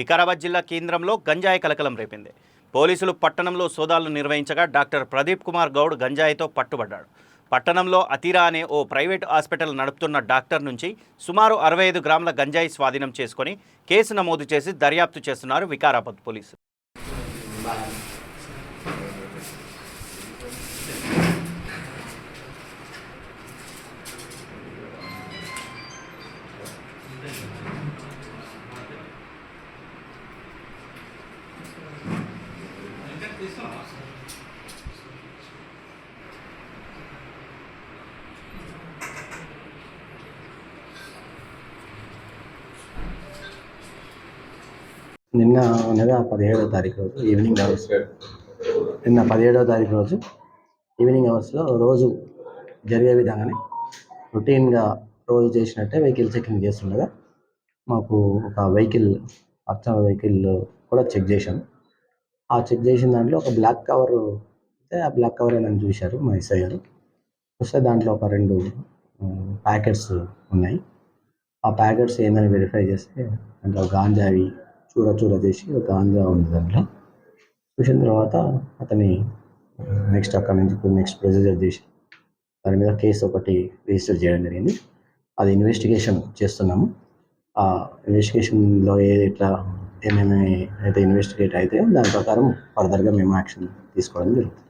వికారాబాద్ జిల్లా కేంద్రంలో గంజాయి కలకలం రేపింది. పోలీసులు పట్టణంలో సోదాలు నిర్వహించగా డాక్టర్ ప్రదీప్ కుమార్ గౌడ్ గంజాయితో పట్టుబడ్డాడు. పట్టణంలో అతీరా అనే ఓ ప్రైవేటు హాస్పిటల్ నడుపుతున్న డాక్టర్ నుంచి సుమారు 65 గ్రాముల గంజాయి స్వాధీనం చేసుకుని కేసు నమోదు చేసి దర్యాప్తు చేస్తున్నారు వికారాబాద్ పోలీసులు. నిన్న 17వ తారీఖు రోజు ఈవినింగ్ అవర్స్ ఈవినింగ్ అవర్స్లో రోజు జరిగే విధంగానే రొటీన్గా రోజు చేసినట్టే వెహికల్ చెకింగ్ చేస్తుండగా మాకు ఒక వెహికల్ కూడా చెక్ చేశాం. ఆ చెక్ చేసిన దాంట్లో ఒక బ్లాక్ కవర్ అయితే ఆ బ్లాక్ కవర్ ఏమని చూశారు మా ఎస్ఐ గారు. చూస్తే దాంట్లో ఒక 2 ప్యాకెట్స్ ఉన్నాయి. ఆ ప్యాకెట్స్ ఏందని వెరిఫై చేస్తే దాంట్లో గాంజావి చూర చేసి ఒక గాంజా ఉంది. దాంట్లో చూసిన తర్వాత అతని అక్కడి నుంచి నెక్స్ట్ ప్రొసీజర్ చేసి దాని మీద కేసు ఒకటి రిజిస్టర్ చేయడం జరిగింది. అది ఇన్వెస్టిగేషన్ చేస్తున్నాము. ఆ ఇన్వెస్టిగేషన్లో ఏమేమి అయితే ఇన్వెస్టిగేట్ అయితే దాని ప్రకారం ఫర్దర్గా మేము యాక్షన్ తీసుకోవడం జరుగుతుంది.